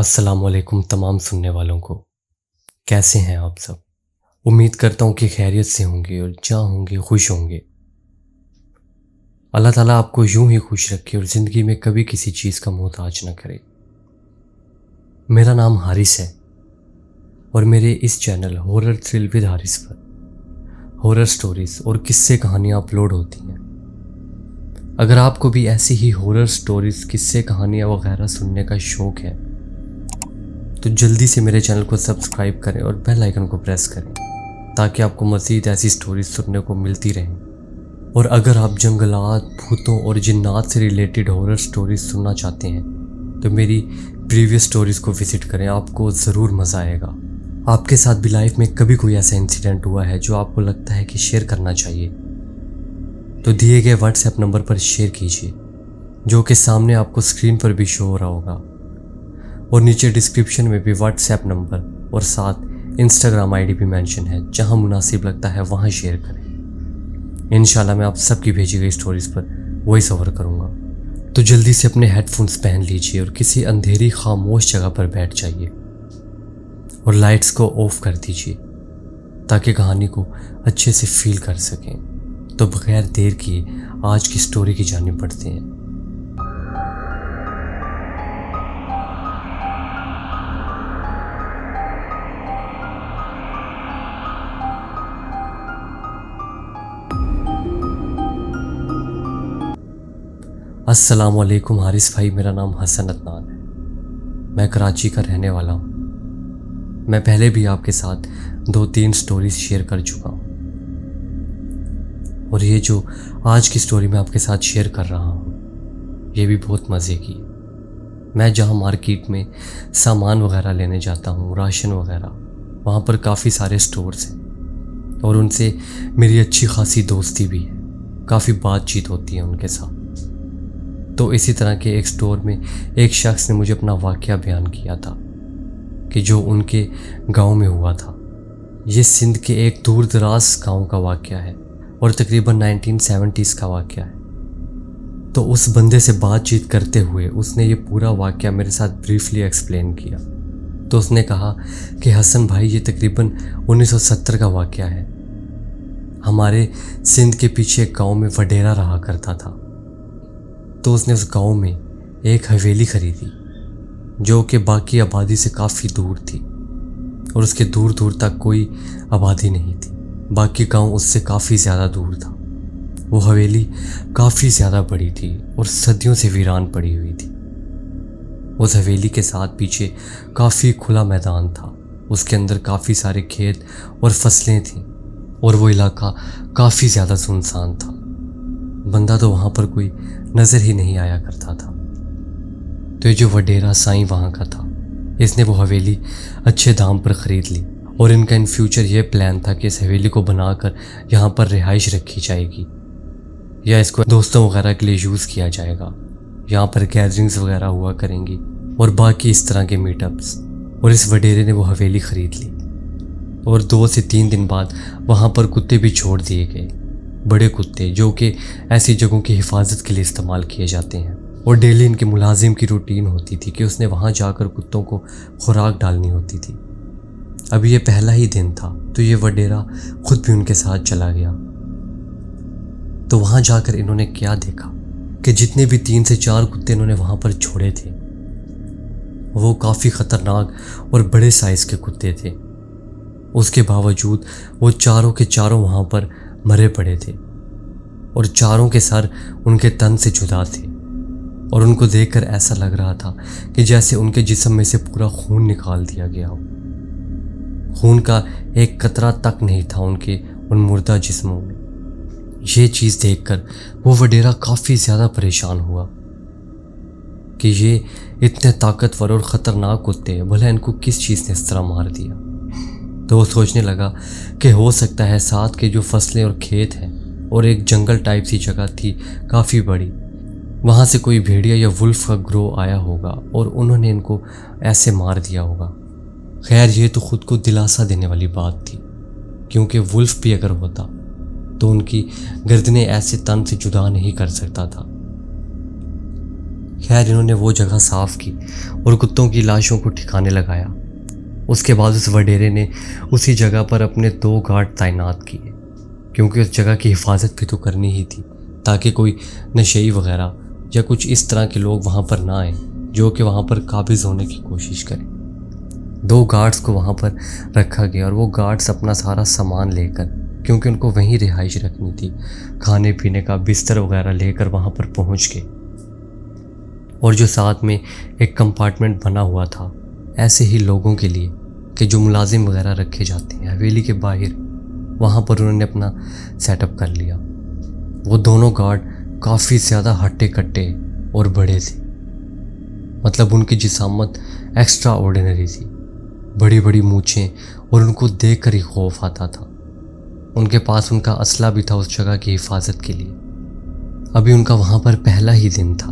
अस्सलामुअलैकुम तमाम सुनने वालों को। कैसे हैं आप सब? उम्मीद करता हूँ कि खैरियत से होंगे और जहाँ होंगे खुश होंगे। अल्लाह ताला आपको यूं ही खुश रखे और ज़िंदगी में कभी किसी चीज़ का मोहताज न करे। मेरा नाम हारिस है और मेरे इस channel horror thrill with Haris पर हॉरर स्टोरीज और किस्से कहानियाँ अपलोड होती हैं। अगर आपको भी ऐसी ही हॉरर स्टोरीज, किस्से, कहानियाँ वगैरह सुनने का शौक़ है तो जल्दी से मेरे चैनल को सब्सक्राइब करें और बेल आइकन को प्रेस करें ताकि आपको मज़ीद ऐसी स्टोरीज सुनने को मिलती रहें। और अगर आप जंगलात, भूतों और जिन्नात से रिलेटेड हॉरर स्टोरीज सुनना चाहते हैं तो मेरी प्रीवियस स्टोरीज़ को विज़िट करें, आपको ज़रूर मज़ा आएगा। आपके साथ भी लाइफ में कभी कोई ऐसा इंसिडेंट हुआ है जो आपको लगता है कि शेयर करना चाहिए तो दिए गए व्हाट्सएप नंबर पर शेयर कीजिए, जो कि सामने आपको स्क्रीन पर भी शो हो रहा होगा। और नीचे डिस्क्रिप्शन में भी व्हाट्सएप नंबर और साथ इंस्टाग्राम आईडी भी मेंशन है, जहां मुनासिब लगता है वहां शेयर करें। इंशाल्लाह मैं आप सबकी भेजी गई स्टोरीज पर वॉइस ओवर करूंगा। तो जल्दी से अपने हेडफोन्स पहन लीजिए और किसी अंधेरी खामोश जगह पर बैठ जाइए और लाइट्स को ऑफ कर दीजिए ताकि कहानी को अच्छे से फील कर सकें। तो बगैर देर किए आज की स्टोरी की जानिब बढ़ते हैं। अस्सलामुअलैकुम हारिस भाई, मेरा नाम हसन अदनान है। मैं कराची का रहने वाला हूँ। मैं पहले भी आपके साथ 2-3 स्टोरीज शेयर कर चुका हूँ और ये जो आज की स्टोरी मैं आपके साथ शेयर कर रहा हूँ ये भी बहुत मज़े की है। मैं जहाँ मार्केट में सामान वगैरह लेने जाता हूँ, राशन वगैरह, वहाँ पर काफ़ी सारे स्टोर्स हैं और उनसे मेरी अच्छी खासी दोस्ती भी है, काफ़ी बातचीत होती है उनके साथ। तो इसी तरह के एक स्टोर में एक शख्स ने मुझे अपना वाक़या बयान किया था कि जो उनके गांव में हुआ था। ये सिंध के एक दूर दराज गाँव का वाक़या है और तकरीबन 1970s का वाक़या है। तो उस बंदे से बातचीत करते हुए उसने ये पूरा वाक़या मेरे साथ ब्रीफली एक्सप्लेन किया। तो उसने कहा कि हसन भाई, ये तकरीबन 1970 का वाक़या है। हमारे सिंध के पीछे एक गाँव में वडेरा रहा करता था। तो उसने उस गांव में एक हवेली खरीदी जो कि बाकी आबादी से काफ़ी दूर थी और उसके दूर दूर तक कोई आबादी नहीं थी। बाकी गांव उससे काफ़ी ज़्यादा दूर था। वो हवेली काफ़ी ज़्यादा बड़ी थी और सदियों से वीरान पड़ी हुई थी। उस हवेली के साथ पीछे काफ़ी खुला मैदान था। उसके अंदर काफ़ी सारे खेत और फसलें थीं और वो इलाका काफ़ी ज़्यादा सुनसान था। बंदा तो वहाँ पर कोई नज़र ही नहीं आया करता था। तो ये जो वडेरा साईं वहाँ का था, इसने वो हवेली अच्छे दाम पर ख़रीद ली और इनका इन फ्यूचर ये प्लान था कि इस हवेली को बनाकर यहाँ पर रिहाइश रखी जाएगी या इसको दोस्तों वगैरह के लिए यूज़ किया जाएगा। यहाँ पर गैदरिंग्स वगैरह हुआ करेंगी और बाकी इस तरह के मीटअप्स। और इस वडेरे ने वो हवेली ख़रीद ली और 2 से 3 दिन बाद वहाँ पर कुत्ते भी छोड़ दिए गए, बड़े कुत्ते जो कि ऐसी जगहों की हिफाजत के लिए इस्तेमाल किए जाते हैं। और डेली इनके मुलाजिम की रूटीन होती थी कि उसने वहाँ जाकर कुत्तों को खुराक डालनी होती थी। अभी ये पहला ही दिन था तो ये वडेरा खुद भी उनके साथ चला गया। तो वहाँ जाकर इन्होंने क्या देखा कि जितने भी 3 से 4 कुत्ते इन्होंने वहाँ पर छोड़े थे वो काफ़ी ख़तरनाक और बड़े साइज़ के कुत्ते थे। उसके बावजूद वो चारों के चारों वहाँ पर मरे पड़े थे और चारों के सर उनके तन से जुदा थे और उनको देखकर ऐसा लग रहा था कि जैसे उनके जिस्म में से पूरा खून निकाल दिया गया हो। खून का एक कतरा तक नहीं था उनके उन मुर्दा जिस्मों में। ये चीज़ देखकर वो वडेरा काफ़ी ज़्यादा परेशान हुआ कि ये इतने ताकतवर और ख़तरनाक कुत्ते हैं, भला इनको किस चीज़ ने इस तरह मार दिया। तो वो सोचने लगा कि हो सकता है साथ के जो फसलें और खेत हैं और एक जंगल टाइप सी जगह थी काफ़ी बड़ी, वहाँ से कोई भेड़िया या वुल्फ का ग्रो आया होगा और उन्होंने इनको ऐसे मार दिया होगा। खैर ये तो ख़ुद को दिलासा देने वाली बात थी, क्योंकि वुल्फ भी अगर होता तो उनकी गर्दनें ऐसे तन से जुदा नहीं कर सकता था। खैर इन्होंने वो जगह साफ़ की और कुत्तों की लाशों को ठिकाने लगाया। उसके बाद उस वडेरे ने उसी जगह पर अपने 2 गार्ड तैनात किए, क्योंकि उस जगह की हिफाजत भी तो करनी ही थी, ताकि कोई नशेई वगैरह या कुछ इस तरह के लोग वहाँ पर ना आए जो कि वहाँ पर काबिज़ होने की कोशिश करें। 2 गार्ड्स को वहाँ पर रखा गया और वो गार्ड्स अपना सारा सामान लेकर, क्योंकि उनको वहीं रिहाइश रखनी थी, खाने पीने का बिस्तर वगैरह लेकर वहाँ पर पहुँच गए। और जो साथ में एक कंपार्टमेंट बना हुआ था ऐसे ही लोगों के लिए कि जो मुलाजिम वगैरह रखे जाते हैं हवेली के बाहर, वहाँ पर उन्होंने अपना सेटअप कर लिया। वो दोनों गार्ड काफ़ी ज़्यादा हट्टे कट्टे और बड़े थे, मतलब उनकी जिसामत एक्स्ट्रा ऑर्डिनरी थी, बड़ी बड़ी मूछें, और उनको देख कर ही खौफ आता था। उनके पास उनका असला भी था उस जगह की हिफाजत के लिए। अभी उनका वहाँ पर पहला ही दिन था।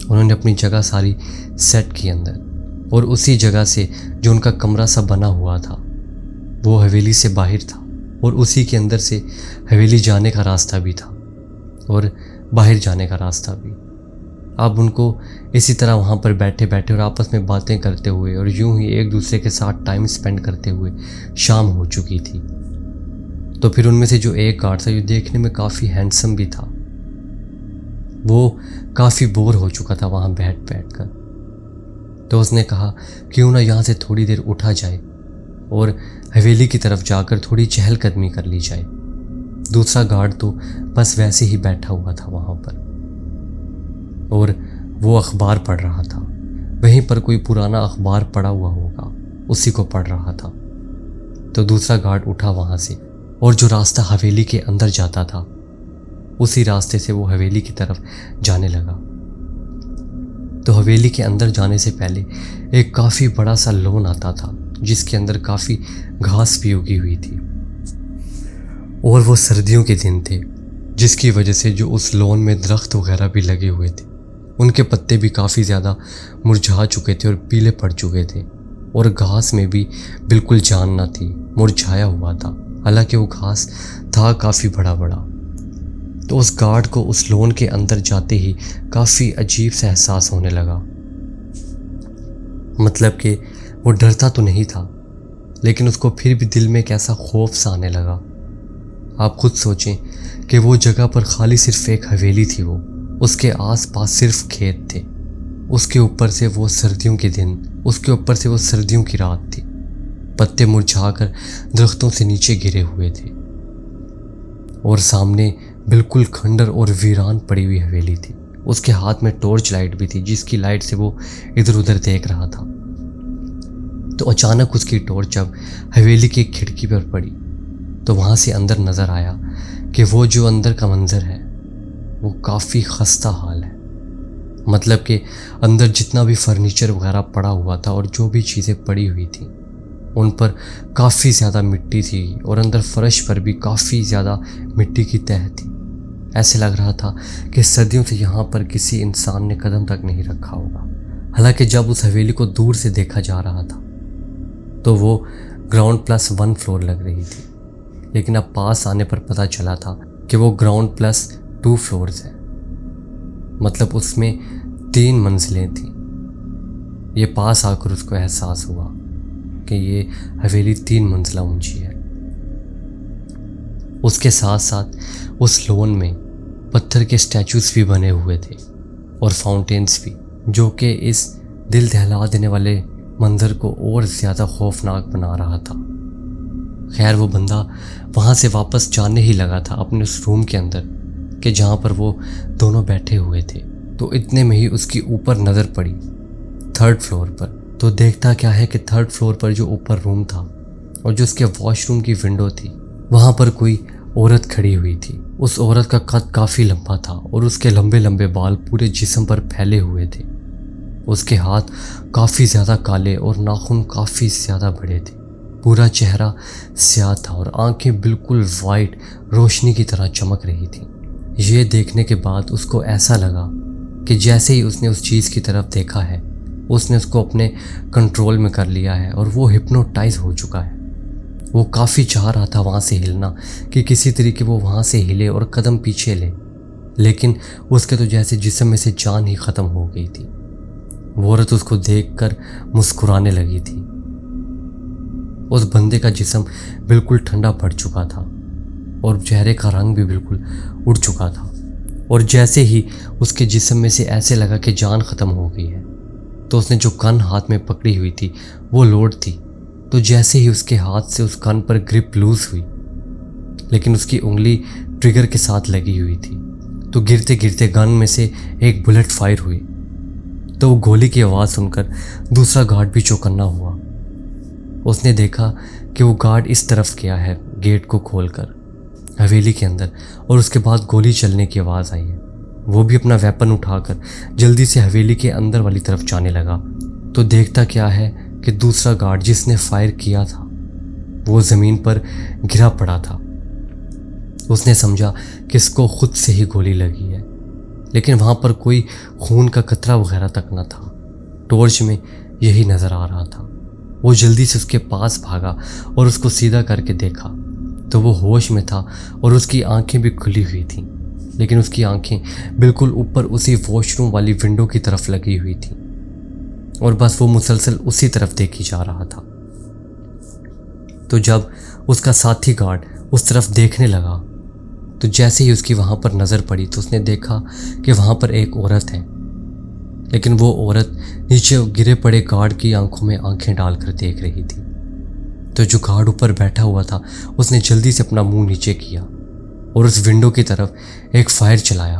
उन्होंने अपनी जगह सारी सेट की अंदर, और उसी जगह से जो उनका कमरा सा बना हुआ था वो हवेली से बाहर था, और उसी के अंदर से हवेली जाने का रास्ता भी था और बाहर जाने का रास्ता भी। अब उनको इसी तरह वहाँ पर बैठे बैठे और आपस में बातें करते हुए और यूं ही एक दूसरे के साथ टाइम स्पेंड करते हुए शाम हो चुकी थी। तो फिर उनमें से जो एक गार्ड था, जो देखने में काफ़ी हैंडसम भी था, वो काफ़ी बोर हो चुका था वहाँ बैठ बैठ कर। तो उसने कहा क्यों ना यहाँ से थोड़ी देर उठा जाए और हवेली की तरफ जाकर थोड़ी चहलकदमी कर ली जाए। दूसरा गार्ड तो बस वैसे ही बैठा हुआ था वहाँ पर और वो अखबार पढ़ रहा था। वहीं पर कोई पुराना अखबार पड़ा हुआ होगा, उसी को पढ़ रहा था। तो दूसरा गार्ड उठा वहाँ से और जो रास्ता हवेली के अंदर जाता था उसी रास्ते से वो हवेली की तरफ जाने लगा। तो हवेली के अंदर जाने से पहले एक काफ़ी बड़ा सा लॉन आता था जिसके अंदर काफ़ी घास भी उगी हुई थी, और वो सर्दियों के दिन थे जिसकी वजह से जो उस लॉन में दरख्त वगैरह भी लगे हुए थे उनके पत्ते भी काफ़ी ज़्यादा मुरझा चुके थे और पीले पड़ चुके थे, और घास में भी बिल्कुल जान ना थी, मुरझाया हुआ था। हालांकि वो घास था काफ़ी बड़ा बड़ा। तो उस गार्ड को उस लॉन के अंदर जाते ही काफ़ी अजीब सा एहसास होने लगा। मतलब कि वो डरता तो नहीं था, लेकिन उसको फिर भी दिल में एक ऐसा खौफ सा आने लगा। आप खुद सोचें कि वो जगह पर खाली सिर्फ एक हवेली थी, वो उसके आसपास सिर्फ खेत थे, उसके ऊपर से वो सर्दियों के दिन, उसके ऊपर से वो सर्दियों की रात थी, पत्ते मुरझाकर दरख्तों से नीचे गिरे हुए थे, और सामने बिल्कुल खंडर और वीरान पड़ी हुई हवेली थी। उसके हाथ में टॉर्च लाइट भी थी जिसकी लाइट से वो इधर उधर देख रहा था। तो अचानक उसकी टॉर्च जब हवेली की खिड़की पर पड़ी तो वहाँ से अंदर नज़र आया कि वो जो अंदर का मंजर है वो काफ़ी खस्ता हाल है। मतलब कि अंदर जितना भी फर्नीचर वगैरह पड़ा हुआ था और जो भी चीज़ें पड़ी हुई थी उन पर काफ़ी ज़्यादा मिट्टी थी, और अंदर फर्श पर भी काफ़ी ज़्यादा मिट्टी की तह थी। ऐसे लग रहा था कि सदियों से यहाँ पर किसी इंसान ने कदम तक नहीं रखा होगा। हालांकि जब उस हवेली को दूर से देखा जा रहा था तो वो ग्राउंड प्लस 1 फ्लोर लग रही थी, लेकिन अब पास आने पर पता चला था कि वो ग्राउंड प्लस 2 फ्लोर्स है। मतलब उसमें 3 मंजिलें थी। ये पास आकर उसको एहसास हुआ कि ये हवेली 3 मंजिला ऊंची है। उसके साथ साथ उस लॉन में पत्थर के स्टैचूज भी बने हुए थे और फाउंटेन्स भी, जो कि इस दिल दहला देने वाले मंजर को और ज़्यादा खौफनाक बना रहा था। खैर वो बंदा वहाँ से वापस जाने ही लगा था अपने उस रूम के अंदर कि जहाँ पर वो दोनों बैठे हुए थे। तो इतने में ही उसकी ऊपर नज़र पड़ी 3rd फ्लोर पर। तो देखता क्या है कि 3rd फ्लोर पर जो ऊपर रूम था और जो उसके वॉशरूम की विंडो थी वहाँ पर कोई औरत खड़ी हुई थी। उस औरत का कद काफ़ी लंबा था और उसके लंबे लंबे बाल पूरे जिस्म पर फैले हुए थे। उसके हाथ काफ़ी ज़्यादा काले और नाखून काफ़ी ज़्यादा बड़े थे। पूरा चेहरा स्याह था और आंखें बिल्कुल वाइट रोशनी की तरह चमक रही थी। ये देखने के बाद उसको ऐसा लगा कि जैसे ही उसने उस चीज़ की तरफ देखा है उसने उसको अपने कंट्रोल में कर लिया है और वो हिप्नोटाइज हो चुका है। वो काफ़ी चाह रहा था वहाँ से हिलना कि किसी तरीके वो वहाँ से हिले और कदम पीछे ले, लेकिन उसके तो जैसे जिस्म में से जान ही ख़त्म हो गई थी। वो औरत उसको देखकर मुस्कुराने लगी थी। उस बंदे का जिस्म बिल्कुल ठंडा पड़ चुका था और चेहरे का रंग भी बिल्कुल उड़ चुका था। और जैसे ही उसके जिस्म में से ऐसे लगा कि जान ख़त्म हो गई है, तो उसने जो गन हाथ में पकड़ी हुई थी वो लोड थी। तो जैसे ही उसके हाथ से उस गन पर ग्रिप लूज हुई, लेकिन उसकी उंगली ट्रिगर के साथ लगी हुई थी, तो गिरते गिरते गन में से एक बुलेट फायर हुई। तो वो गोली की आवाज़ सुनकर दूसरा गार्ड भी चौकन्ना हुआ। उसने देखा कि वो गार्ड इस तरफ गया है गेट को खोलकर हवेली के अंदर, और उसके बाद गोली चलने की आवाज़ आई है। वो भी अपना वेपन उठाकर जल्दी से हवेली के अंदर वाली तरफ जाने लगा। तो देखता क्या है कि दूसरा गार्ड जिसने फायर किया था वो ज़मीन पर गिरा पड़ा था। उसने समझा कि इसको खुद से ही गोली लगी है, लेकिन वहाँ पर कोई खून का कतरा वगैरह तक न था। टॉर्च में यही नज़र आ रहा था। वो जल्दी से उसके पास भागा और उसको सीधा करके देखा, तो वो होश में था और उसकी आंखें भी खुली हुई थीं, लेकिन उसकी आंखें बिल्कुल ऊपर उसी वॉशरूम वाली विंडो की तरफ लगी हुई थीं और बस वो मुसलसल उसी तरफ देखी जा रहा था। तो जब उसका साथी गार्ड उस तरफ देखने लगा, तो जैसे ही उसकी वहाँ पर नज़र पड़ी तो उसने देखा कि वहाँ पर एक औरत है, लेकिन वो औरत नीचे गिरे पड़े गार्ड की आंखों में आंखें डालकर देख रही थी। तो जो गार्ड ऊपर बैठा हुआ था उसने जल्दी से अपना मुंह नीचे किया और उस विंडो की तरफ एक फायर चलाया।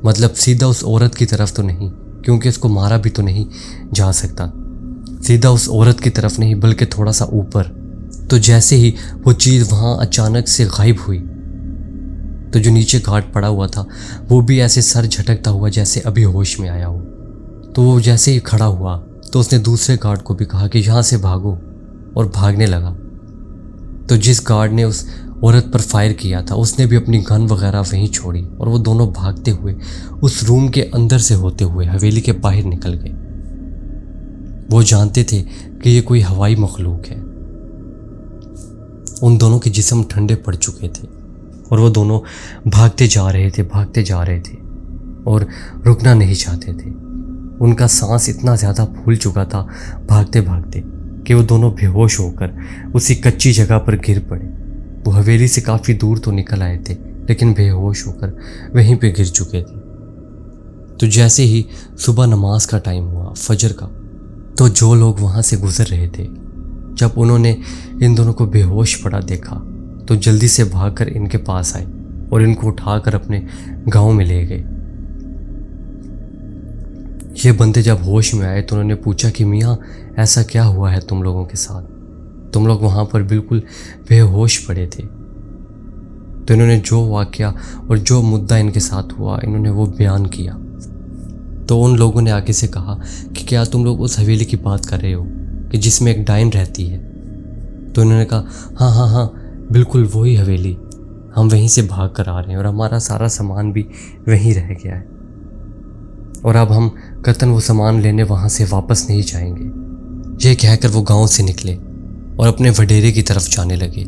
मतलब सीधा उस औरत की तरफ तो नहीं, क्योंकि उसको मारा भी तो नहीं जा सकता, सीधा उस औरत की तरफ नहीं बल्कि थोड़ा सा ऊपर। तो जैसे ही वो चीज़ वहाँ अचानक से गायब हुई, तो जो नीचे गार्ड पड़ा हुआ था वो भी ऐसे सर झटकता हुआ जैसे अभी होश में आया हो। तो वो जैसे ही खड़ा हुआ तो उसने दूसरे गार्ड को भी कहा कि यहाँ से भागो, और भागने लगा। तो जिस गार्ड ने उस औरत पर फायर किया था उसने भी अपनी गन वगैरह वहीं छोड़ी और वो दोनों भागते हुए उस रूम के अंदर से होते हुए हवेली के बाहर निकल गए। वो जानते थे कि ये कोई हवाई मखलूक है। उन दोनों के जिस्म ठंडे पड़ चुके थे और वो दोनों भागते जा रहे थे और रुकना नहीं चाहते थे। उनका सांस इतना ज़्यादा फूल चुका था भागते भागते कि वो दोनों बेहोश होकर उसी कच्ची जगह पर गिर पड़े। वो हवेली से काफ़ी दूर तो निकल आए थे, लेकिन बेहोश होकर वहीं पे गिर चुके थे। तो जैसे ही सुबह नमाज का टाइम हुआ, फजर का, तो जो लोग वहाँ से गुजर रहे थे, जब उन्होंने इन दोनों को बेहोश पड़ा देखा तो जल्दी से भागकर इनके पास आए और इनको उठाकर अपने गांव में ले गए। ये बंदे जब होश में आए तो उन्होंने पूछा कि मियाँ ऐसा क्या हुआ है तुम लोगों के साथ, तुम लोग वहाँ पर बिल्कुल बेहोश पड़े थे। तो इन्होंने जो वाक़या और जो मुद्दा इनके साथ हुआ इन्होंने वो बयान किया। तो उन लोगों ने आगे से कहा कि क्या तुम लोग उस हवेली की बात कर रहे हो कि जिसमें एक डाइन रहती है? तो इन्होंने कहा हाँ बिल्कुल वही हवेली, हम वहीं से भाग कर आ रहे हैं और हमारा सारा सामान भी वहीं रह गया है और अब हम कतन वो सामान लेने वहाँ से वापस नहीं जाएंगे। ये कहकर वो गांव से निकले और अपने वडेरे की तरफ जाने लगे।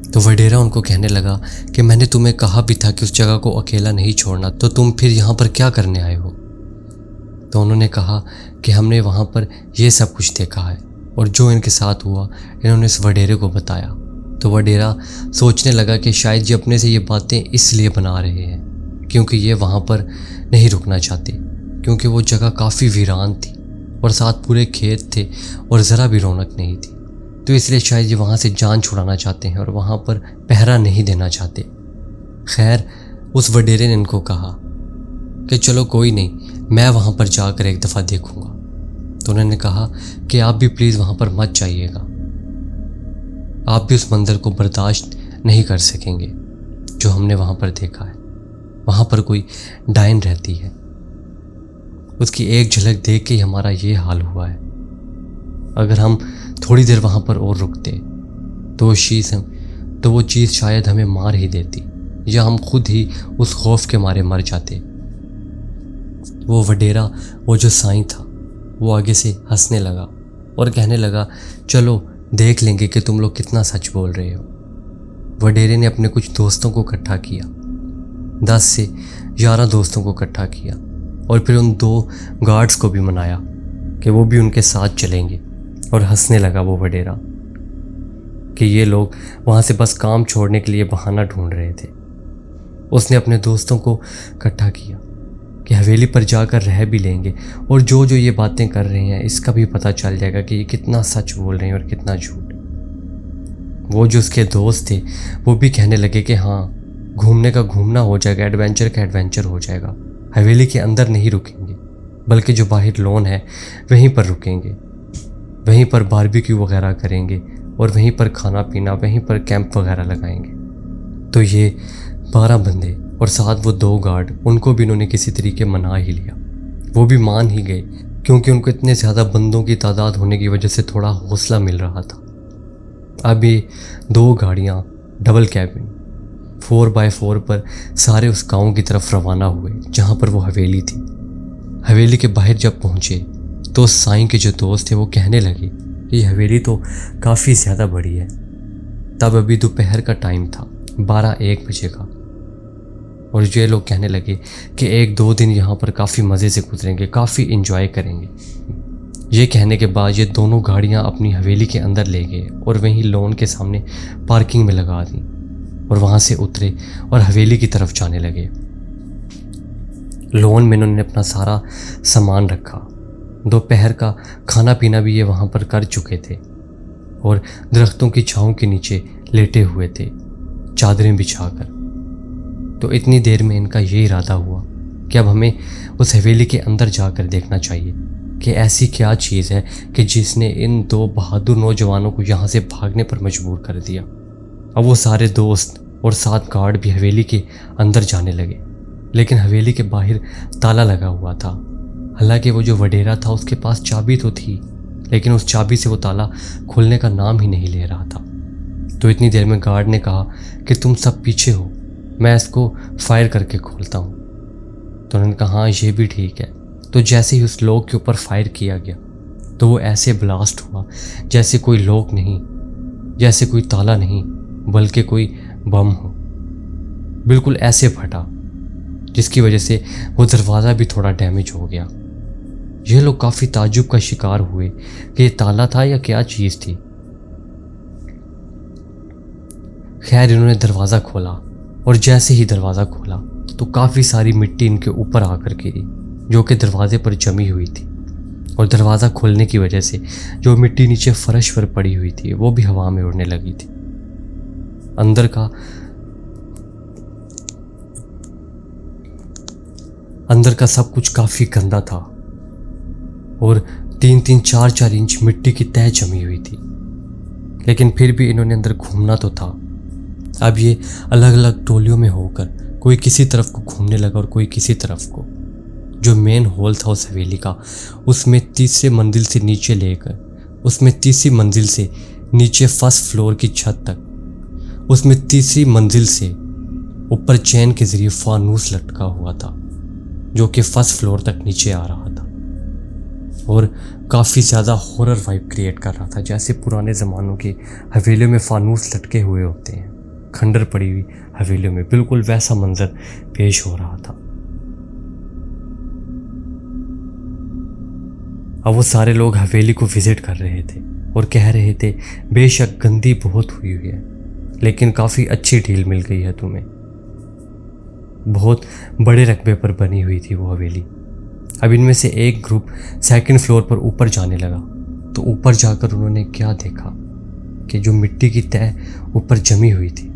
तो वडेरा उनको कहने लगा कि मैंने तुम्हें कहा भी था कि उस जगह को अकेला नहीं छोड़ना, तो तुम फिर यहाँ पर क्या करने आए हो? तो उन्होंने कहा कि हमने वहाँ पर ये सब कुछ देखा है और जो इनके साथ हुआ इन्होंने इस वडेरे को बताया। तो वडेरा सोचने लगा कि शायद ये अपने से ये बातें इसलिए बना रहे हैं क्योंकि ये वहाँ पर नहीं रुकना चाहते, क्योंकि वो जगह काफ़ी वीरान थी और साथ पूरे खेत थे और ज़रा भी रौनक नहीं थी। तो इसलिए शायद ये वहाँ से जान छुड़ाना चाहते हैं और वहाँ पर पहरा नहीं देना चाहते। खैर उस वडेरे ने इनको कहा कि चलो कोई नहीं, मैं वहाँ पर जाकर एक दफ़ा देखूँगा। तो उन्होंने कहा कि आप भी प्लीज़ वहाँ पर मत जाइएगा, आप भी उस मंज़र को बर्दाश्त नहीं कर सकेंगे जो हमने वहाँ पर देखा है। वहाँ पर कोई डाइन रहती है, उसकी एक झलक देख के ही हमारा ये हाल हुआ है। अगर हम थोड़ी देर वहाँ पर और रुकते तो वो चीज़ शायद हमें मार ही देती या हम खुद ही उस खौफ के मारे मर जाते। वो वडेरा, वो जो साईं था, वो आगे से हंसने लगा और कहने लगा चलो देख लेंगे कि तुम लोग कितना सच बोल रहे हो। वडेरे ने अपने कुछ दोस्तों को इकट्ठा किया 10 से 11 दोस्तों को इकट्ठा किया और फिर उन 2 गार्ड्स को भी मनाया कि वो भी उनके साथ चलेंगे। और हंसने लगा वो वडेरा कि ये लोग वहाँ से बस काम छोड़ने के लिए बहाना ढूंढ रहे थे। उसने अपने दोस्तों को इकट्ठा किया कि हवेली पर जाकर रह भी लेंगे और जो जो ये बातें कर रहे हैं इसका भी पता चल जाएगा कि ये कितना सच बोल रहे हैं और कितना झूठ। वो जो उसके दोस्त थे वो भी कहने लगे कि हाँ, घूमने का घूमना हो जाएगा, एडवेंचर का एडवेंचर हो जाएगा। हवेली के अंदर नहीं रुकेंगे बल्कि जो बाहर लॉन है वहीं पर रुकेंगे, वहीं पर बारबेक्यू वगैरह करेंगे और वहीं पर खाना पीना, वहीं पर कैंप वगैरह लगाएंगे। तो ये 12 बंदे और साथ वो 2 गार्ड, उनको भी इन्होंने किसी तरीके मना ही लिया। वो भी मान ही गए क्योंकि उनको इतने ज़्यादा बंदों की तादाद होने की वजह से थोड़ा हौसला मिल रहा था। अब ये 2 गाड़ियाँ डबल कैबिन 4x4 पर सारे उस गांव की तरफ रवाना हुए जहाँ पर वो हवेली थी। हवेली के बाहर जब पहुँचे तो साईं के जो दोस्त थे वो कहने लगे कि ये हवेली तो काफ़ी ज़्यादा बड़ी है। तब अभी दोपहर का टाइम था, 12-1 बजे का। और ये लोग कहने लगे कि 1-2 दिन यहाँ पर काफ़ी मज़े से गुजरेंगे, काफ़ी इंजॉय करेंगे। ये कहने के बाद ये दोनों गाड़ियाँ अपनी हवेली के अंदर ले गए और वहीं लॉन के सामने पार्किंग में लगा दी और वहाँ से उतरे और हवेली की तरफ जाने लगे। लॉन में उन्होंने अपना सारा सामान रखा। दोपहर का खाना पीना भी ये वहाँ पर कर चुके थे और दरख्तों की छाँव के नीचे लेटे हुए थे, चादरें बिछाकर। तो इतनी देर में इनका ये इरादा हुआ कि अब हमें उस हवेली के अंदर जाकर देखना चाहिए कि ऐसी क्या चीज़ है कि जिसने इन 2 बहादुर नौजवानों को यहाँ से भागने पर मजबूर कर दिया। अब वो सारे दोस्त और 7 गार्ड भी हवेली के अंदर जाने लगे, लेकिन हवेली के बाहर ताला लगा हुआ था। हालांकि वो जो वडेरा था उसके पास चाबी तो थी, लेकिन उस चाबी से वो ताला खुलने का नाम ही नहीं ले रहा था। तो इतनी देर में गार्ड ने कहा कि तुम सब पीछे हो, मैं इसको फायर करके खोलता हूँ। तो उन्होंने कहा हाँ, ये भी ठीक है। तो जैसे ही उस लॉक के ऊपर फायर किया गया तो वो ऐसे ब्लास्ट हुआ जैसे कोई लॉक नहीं, जैसे कोई ताला नहीं, बल्कि कोई बम हो। बिल्कुल ऐसे फटा जिसकी वजह से वो दरवाज़ा भी थोड़ा डैमेज हो गया। ये लोग काफ़ी ताज्जुब का शिकार हुए कि ये ताला था या क्या चीज़ थी। खैर इन्होंने दरवाज़ा खोला और जैसे ही दरवाज़ा खोला तो काफ़ी सारी मिट्टी इनके ऊपर आकर गिरी जो कि दरवाजे पर जमी हुई थी। और दरवाज़ा खोलने की वजह से जो मिट्टी नीचे फर्श पर पड़ी हुई थी वो भी हवा में उड़ने लगी थी। अंदर का सब कुछ काफ़ी गंदा था और 3-3, 4-4 इंच मिट्टी की तह जमी हुई थी। लेकिन फिर भी इन्होंने अंदर घूमना तो था। अब ये अलग अलग टोलियों में होकर कोई किसी तरफ को घूमने लगा और कोई किसी तरफ को। जो मेन हॉल था उस हवेली का, उसमें 3री मंजिल से नीचे लेकर उसमें 3री मंजिल से नीचे फर्स्ट फ्लोर की छत तक, उसमें 3री मंजिल से ऊपर चैन के जरिए फानूस लटका हुआ था जो कि फर्स्ट फ्लोर तक नीचे आ रहा था और काफ़ी ज़्यादा हॉरर वाइब क्रिएट कर रहा था। जैसे पुराने ज़मानों के हवेलियों में फानूस लटके हुए होते हैं, खंडर पड़ी हुई हवेलियों में, बिल्कुल वैसा मंजर पेश हो रहा था। अब वो सारे लोग हवेली को विजिट कर रहे थे और कह रहे थे बेशक गंदी बहुत हुई है लेकिन काफ़ी अच्छी डील मिल गई है तुम्हें। बहुत बड़े रकबे पर बनी हुई थी वो हवेली। अब इनमें से एक ग्रुप 2nd फ्लोर पर ऊपर जाने लगा तो ऊपर जाकर उन्होंने क्या देखा कि जो मिट्टी की तह ऊपर जमी हुई थी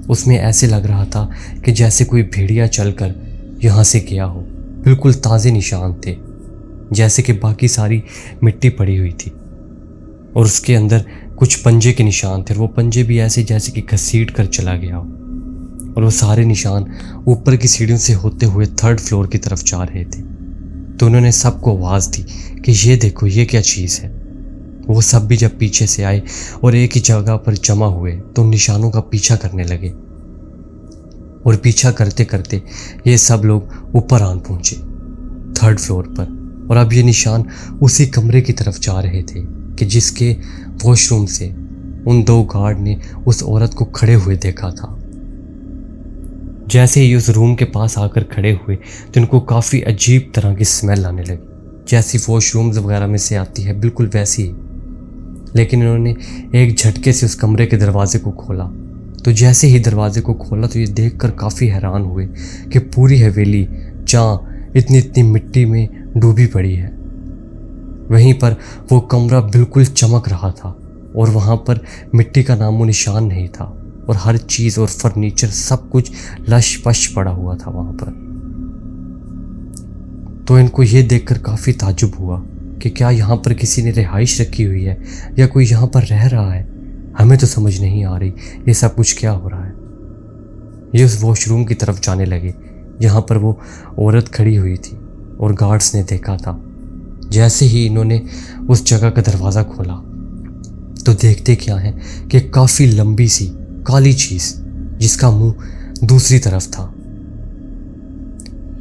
उसमें ऐसे लग रहा था कि जैसे कोई भेड़िया चलकर यहाँ से गया हो। बिल्कुल ताज़े निशान थे जैसे कि बाकी सारी मिट्टी पड़ी हुई थी और उसके अंदर कुछ पंजे के निशान थे और वो पंजे भी ऐसे जैसे कि घसीट कर चला गया हो। और वो सारे निशान ऊपर की सीढ़ियों से होते हुए 3rd फ्लोर की तरफ जा रहे थे। तो उन्होंने सबको आवाज़ दी कि ये देखो ये क्या चीज़ है। वो सब भी जब पीछे से आए और एक ही जगह पर जमा हुए तो निशानों का पीछा करने लगे और पीछा करते करते ये सब लोग ऊपर आन पहुँचे 3rd फ्लोर पर। और अब ये निशान उसी कमरे की तरफ जा रहे थे कि जिसके वॉशरूम से उन 2 गार्ड ने उस औरत को खड़े हुए देखा था जैसे ही उस रूम के पास आकर खड़े हुए तो इनको काफ़ी अजीब तरह की स्मेल आने लगी, जैसी वॉशरूम्स वगैरह में से आती है, बिल्कुल वैसी ही। लेकिन इन्होंने एक झटके से उस कमरे के दरवाजे को खोला। तो जैसे ही दरवाजे को खोला तो ये देखकर काफ़ी हैरान हुए कि पूरी हवेली जहाँ इतनी इतनी मिट्टी में डूबी पड़ी है, वहीं पर वो कमरा बिल्कुल चमक रहा था और वहाँ पर मिट्टी का नामो निशान नहीं था और हर चीज़ और फर्नीचर सब कुछ लश पश पड़ा हुआ था वहाँ पर। तो इनको ये देखकर काफ़ी ताज्जुब हुआ कि क्या यहाँ पर किसी ने रिहाइश रखी हुई है या कोई यहाँ पर रह रहा है। हमें तो समझ नहीं आ रही ये सब कुछ क्या हो रहा है। ये उस वॉशरूम की तरफ जाने लगे जहाँ पर वो औरत खड़ी हुई थी और गार्ड्स ने देखा था। जैसे ही इन्होंने उस जगह का दरवाज़ा खोला तो देखते क्या है कि काफ़ी लंबी सी काली चीज़ जिसका मुंह दूसरी तरफ था,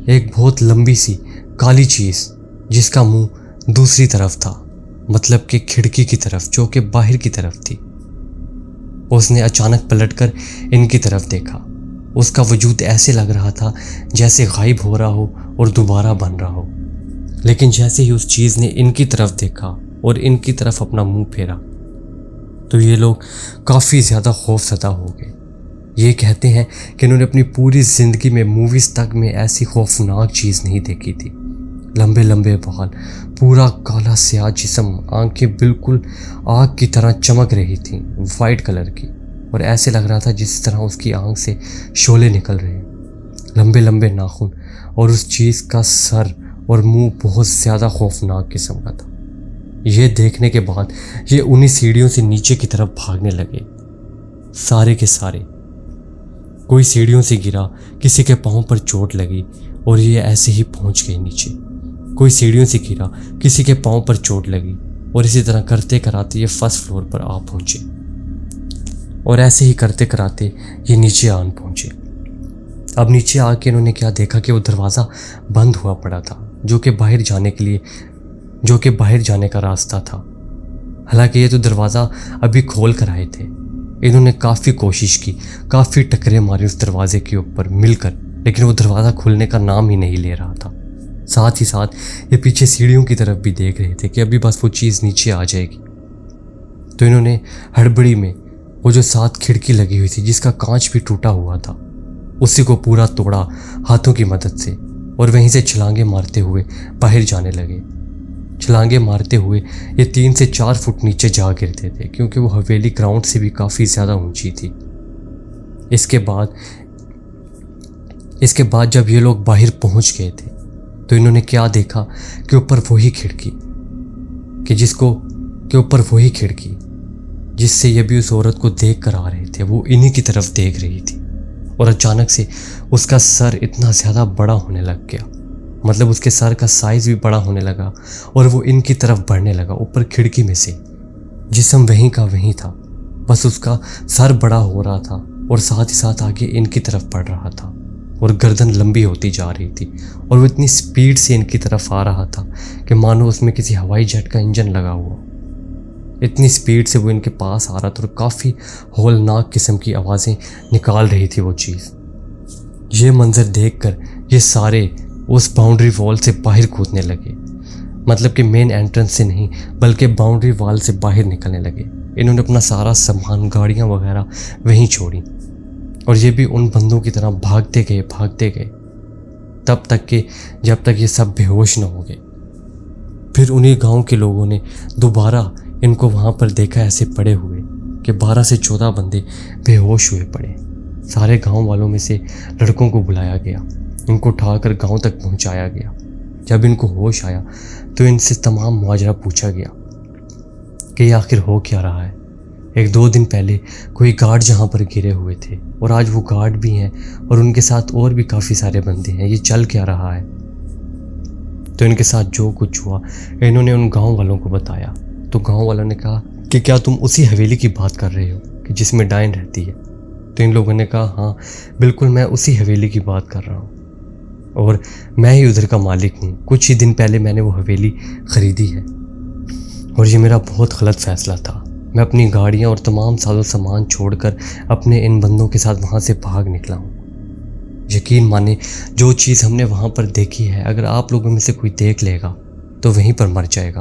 एक बहुत लंबी सी काली चीज़ जिसका मुंह दूसरी तरफ था, मतलब कि खिड़की की तरफ जो कि बाहर की तरफ थी। उसने अचानक पलटकर इनकी तरफ देखा। उसका वजूद ऐसे लग रहा था जैसे गायब हो रहा हो और दोबारा बन रहा हो। लेकिन जैसे ही उस चीज़ ने इनकी तरफ देखा और इनकी तरफ अपना मुंह फेरा तो ये लोग काफ़ी ज़्यादा खौफज़दा हो गए। ये कहते हैं कि इन्होंने अपनी पूरी ज़िंदगी में मूवीज़ तक में ऐसी खौफनाक चीज़ नहीं देखी थी। लंबे लंबे बाल, पूरा काला स्याह जिस्म, आंखें बिल्कुल आग की तरह चमक रही थी, वाइट कलर की, और ऐसे लग रहा था जिस तरह उसकी आंख से शोले निकल रहे हैं। लंबे लंबे नाखून और उस चीज़ का सर और मुंह बहुत ज़्यादा खौफनाक किस्म का था। ये देखने के बाद ये उन्हीं सीढ़ियों से नीचे की तरफ भागने लगे, सारे के सारे। कोई सीढ़ियों से गिरा, किसी के पाँव पर चोट लगी और ये ऐसे ही पहुंच गए नीचे। कोई सीढ़ियों से गिरा, किसी के पाँव पर चोट लगी और इसी तरह करते कराते ये फर्स्ट फ्लोर पर आ पहुंचे और ऐसे ही करते कराते ये नीचे आन पहुंचे। अब नीचे आके इन्होंने क्या देखा कि वो दरवाज़ा बंद हुआ पड़ा था जो कि बाहर जाने का रास्ता था। हालांकि ये तो दरवाज़ा अभी खोल कर आए थे। इन्होंने काफ़ी कोशिश की, काफ़ी टकरे मारी उस दरवाजे के ऊपर मिलकर, लेकिन वो दरवाज़ा खुलने का नाम ही नहीं ले रहा था। साथ ही साथ ये पीछे सीढ़ियों की तरफ भी देख रहे थे कि अभी बस वो चीज़ नीचे आ जाएगी। तो इन्होंने हड़बड़ी में वो जो साथ खिड़की लगी हुई थी जिसका कांच भी टूटा हुआ था, उसी को पूरा तोड़ा हाथों की मदद से और वहीं से छलांगे मारते हुए बाहर जाने लगे। छलांगे मारते हुए ये 3 से 4 फुट नीचे जा गिरते थे क्योंकि वो हवेली ग्राउंड से भी काफ़ी ज़्यादा ऊंची थी। इसके बाद जब ये लोग बाहर पहुंच गए थे तो इन्होंने क्या देखा कि ऊपर वही खिड़की जिससे ये भी उस औरत को देख कर आ रहे थे, वो इन्हीं की तरफ देख रही थी। और अचानक से उसका सर इतना ज़्यादा बड़ा होने लग गया, मतलब उसके सर का साइज़ भी बड़ा होने लगा और वो इनकी तरफ बढ़ने लगा। ऊपर खिड़की में से जिस्म वहीं का वहीं था, बस उसका सर बड़ा हो रहा था और साथ ही साथ आगे इनकी तरफ बढ़ रहा था और गर्दन लंबी होती जा रही थी और वो इतनी स्पीड से इनकी तरफ आ रहा था कि मानो उसमें किसी हवाई जेट का इंजन लगा हुआ। इतनी स्पीड से वो इनके पास आ रहा था और काफ़ी हौलनाक किस्म की आवाज़ें निकाल रही थी वो चीज़। ये मंजर देखकर ये सारे उस बाउंड्री वॉल से बाहर कूदने लगे, मतलब कि मेन एंट्रेंस से नहीं बल्कि बाउंड्री वॉल से बाहर निकलने लगे। इन्होंने अपना सारा सामान, गाड़ियाँ वगैरह वहीं छोड़ी और ये भी उन बंदों की तरह भागते गए तब तक कि जब तक ये सब बेहोश न हो गए। फिर उन्हीं गांव के लोगों ने दोबारा इनको वहाँ पर देखा ऐसे पड़े हुए कि 12 से 14 बंदे बेहोश हुए पड़े। सारे गांव वालों में से लड़कों को बुलाया गया, इनको उठाकर गांव तक पहुँचाया गया। जब इनको होश आया तो इनसे तमाम मुआजरा पूछा गया कि आखिर हो क्या रहा है। 1-2 दिन पहले कोई गार्ड जहाँ पर गिरे हुए थे और आज वो गार्ड भी हैं और उनके साथ और भी काफ़ी सारे बंदे हैं, ये चल क्या रहा है। तो इनके साथ जो कुछ हुआ इन्होंने उन गांव वालों को बताया। तो गांव वालों ने कहा कि क्या तुम उसी हवेली की बात कर रहे हो कि जिसमें डायन रहती है। तो इन लोगों ने कहा हाँ बिल्कुल, मैं उसी हवेली की बात कर रहा हूँ और मैं ही उधर का मालिक हूँ। कुछ ही दिन पहले मैंने वो हवेली ख़रीदी है और ये मेरा बहुत गलत फ़ैसला था। मैं अपनी गाड़ियाँ और तमाम साजो सामान छोड़कर अपने इन बंदों के साथ वहाँ से भाग निकला हूँ। यकीन माने जो चीज़ हमने वहाँ पर देखी है, अगर आप लोगों में से कोई देख लेगा तो वहीं पर मर जाएगा।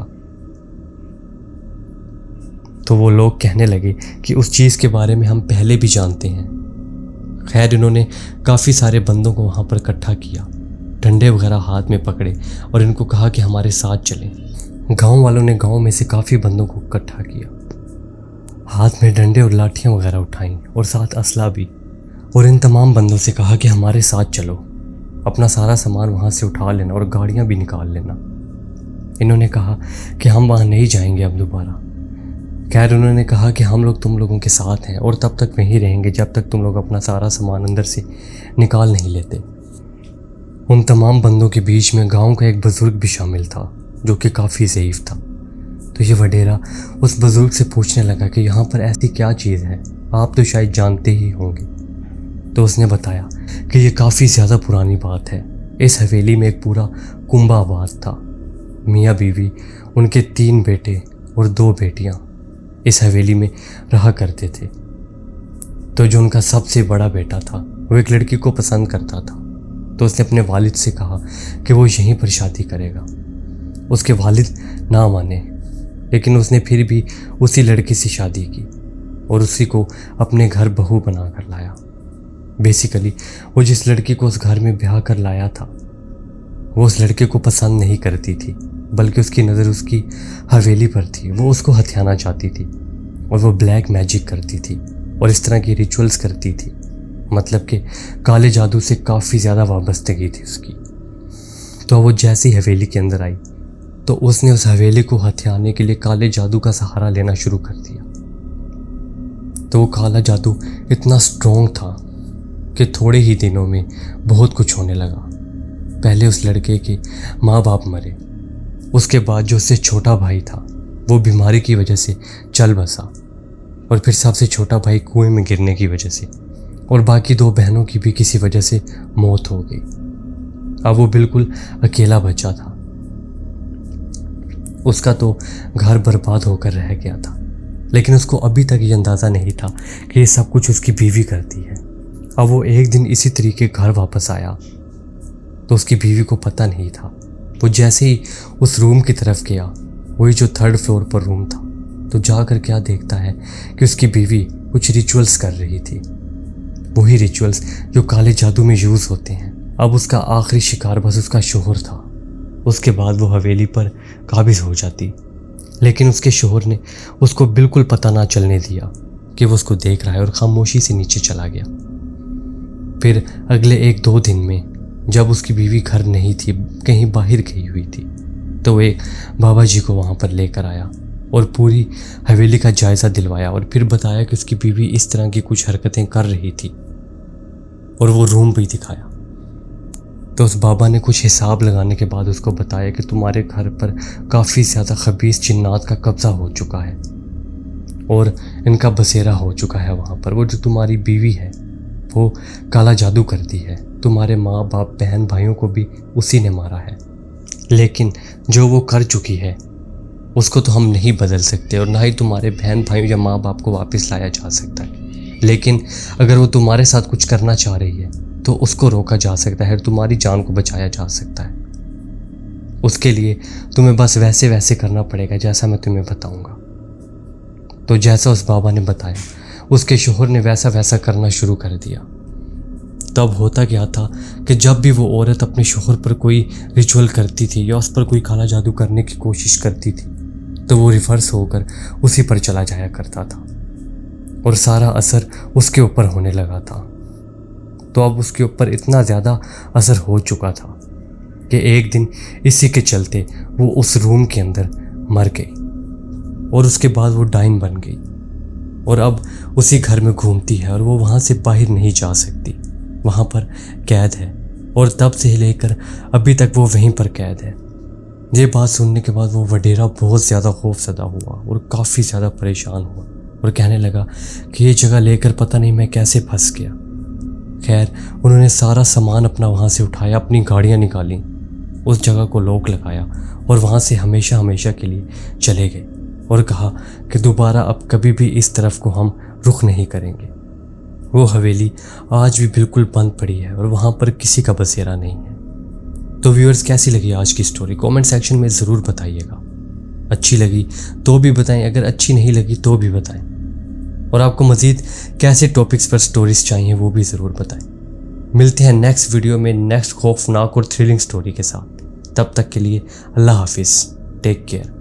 तो वो लोग कहने लगे कि उस चीज़ के बारे में हम पहले भी जानते हैं। खैर, इन्होंने काफ़ी सारे बंदों को वहाँ पर इकट्ठा किया, डंडे वगैरह हाथ में पकड़े और इनको कहा कि हमारे साथ चलें। गांव वालों ने गांव में से काफ़ी बंदों को इकट्ठा किया, हाथ में डंडे और लाठियाँ वगैरह उठाई और साथ असला भी, और इन तमाम बंदों से कहा कि हमारे साथ चलो, अपना सारा सामान वहाँ से उठा लेना और गाड़ियाँ भी निकाल लेना। इन्होंने कहा कि हम वहाँ नहीं जाएंगे अब दोबारा। खैर, उन्होंने कहा कि हम लोग तुम लोगों के साथ हैं और तब तक वहीं रहेंगे जब तक तुम लोग अपना सारा सामान अंदर से निकाल नहीं लेते। उन तमाम बंदों के बीच में गांव का एक बुज़ुर्ग भी शामिल था जो कि काफ़ी ज़ईफ़ था। तो ये वडेरा उस बुज़ुर्ग से पूछने लगा कि यहाँ पर ऐसी क्या चीज़ है, आप तो शायद जानते ही होंगे। तो उसने बताया कि ये काफ़ी ज़्यादा पुरानी बात है। इस हवेली में एक पूरा कुंबा आबाद था। मियाँ बीवी, उनके 3 बेटे और 2 बेटियाँ इस हवेली में रहा करते थे। तो जो उनका सबसे बड़ा बेटा था वो एक लड़की को पसंद करता था। तो उसने अपने वालिद से कहा कि वो यहीं पर शादी करेगा। उसके वालिद ना माने, लेकिन उसने फिर भी उसी लड़की से शादी की और उसी को अपने घर बहू बना कर लाया। बेसिकली वो जिस लड़की को उस घर में ब्याह कर लाया था वो उस लड़के को पसंद नहीं करती थी, बल्कि उसकी नज़र उसकी हवेली पर थी। वो उसको हथियाना चाहती थी और वो ब्लैक मैजिक करती थी और इस तरह की रिचुअल्स करती थी, मतलब कि काले जादू से काफ़ी ज़्यादा वाबस्तगी थी उसकी। तो वो जैसी हवेली के अंदर आई तो उसने उस हवेली को हथियाने के लिए काले जादू का सहारा लेना शुरू कर दिया। तो वो काला जादू इतना स्ट्रॉन्ग था कि थोड़े ही दिनों में बहुत कुछ होने लगा। पहले उस लड़के के माँ बाप मरे, उसके बाद जो उससे छोटा भाई था वो बीमारी की वजह से चल बसा, और फिर सबसे छोटा भाई कुएं में गिरने की वजह से, और बाकी 2 बहनों की भी किसी वजह से मौत हो गई। अब वो बिल्कुल अकेला बचा था। उसका तो घर बर्बाद होकर रह गया था, लेकिन उसको अभी तक ये अंदाज़ा नहीं था कि ये सब कुछ उसकी बीवी करती है। अब वो एक दिन इसी तरीके घर वापस आया तो उसकी बीवी को पता नहीं था। वो जैसे ही उस रूम की तरफ गया, वही जो 3rd फ्लोर पर रूम था, तो जाकर क्या देखता है कि उसकी बीवी कुछ रिचुअल्स कर रही थी, वही रिचुअल्स जो काले जादू में यूज़ होते हैं। अब उसका आखिरी शिकार बस उसका शोहर था। उसके बाद वो हवेली पर काबिज हो जाती, लेकिन उसके शोहर ने उसको बिल्कुल पता ना चलने दिया कि वो उसको देख रहा है और खामोशी से नीचे चला गया। फिर अगले 1-2 दिन में जब उसकी बीवी घर नहीं थी, कहीं बाहर गई हुई थी, तो वो एक बाबा जी को वहाँ पर लेकर आया और पूरी हवेली का जायज़ा दिलवाया और फिर बताया कि उसकी बीवी इस तरह की कुछ हरकतें कर रही थी, और वो रूम भी दिखाया। तो उस बाबा ने कुछ हिसाब लगाने के बाद उसको बताया कि तुम्हारे घर पर काफ़ी ज़्यादा खबीस जिन्नात का कब्ज़ा हो चुका है और इनका बसेरा हो चुका है वहाँ पर। वो जो तुम्हारी बीवी है वो काला जादू करती है, तुम्हारे माँ बाप बहन भाइयों को भी उसी ने मारा है, लेकिन जो वो कर चुकी है उसको तो हम नहीं बदल सकते और ना ही तुम्हारे बहन भाइयों या माँ बाप को वापस लाया जा सकता है। लेकिन अगर वो तुम्हारे साथ कुछ करना चाह रही है तो उसको रोका जा सकता है, तुम्हारी जान को बचाया जा सकता है। उसके लिए तुम्हें बस वैसे वैसे करना पड़ेगा जैसा मैं तुम्हें बताऊंगा। तो जैसा उस बाबा ने बताया, उसके शोहर ने वैसा वैसा करना शुरू कर दिया। तब होता क्या था कि जब भी वो औरत अपने शोहर पर कोई रिचुअल करती थी या उस पर कोई काला जादू करने की कोशिश करती थी, तो वो रिवर्स होकर उसी पर चला जाया करता था और सारा असर उसके ऊपर होने लगा था। तो अब उसके ऊपर इतना ज़्यादा असर हो चुका था कि एक दिन इसी के चलते वो उस रूम के अंदर मर गई और उसके बाद वो डाइन बन गई और अब उसी घर में घूमती है और वो वहाँ से बाहर नहीं जा सकती, वहाँ पर कैद है और तब से लेकर अभी तक वो वहीं पर कैद है। ये बात सुनने के बाद वो वडेरा बहुत ज़्यादा खौफज़दा हुआ और काफ़ी ज़्यादा परेशान हुआ और कहने लगा कि ये जगह लेकर पता नहीं मैं कैसे फंस गया। खैर, उन्होंने सारा सामान अपना वहाँ से उठाया, अपनी गाड़ियाँ निकाली, उस जगह को लॉक लगाया और वहाँ से हमेशा हमेशा के लिए चले गए और कहा कि दोबारा अब कभी भी इस तरफ को हम रुख नहीं करेंगे। वो हवेली आज भी बिल्कुल बंद पड़ी है और वहाँ पर किसी का बसेरा नहीं है। तो व्यूअर्स, कैसी लगी आज की स्टोरी कमेंट सेक्शन में ज़रूर बताइएगा। अच्छी लगी तो भी बताएं, अगर अच्छी नहीं लगी तो भी बताएं, और आपको मज़ीद कैसे टॉपिक्स पर स्टोरीज चाहिए वो भी ज़रूर बताएं। मिलते हैं नेक्स्ट वीडियो में नेक्स्ट खौफनाक और थ्रिलिंग स्टोरी के साथ। तब तक के लिए अल्लाह हाफिज़, टेक केयर।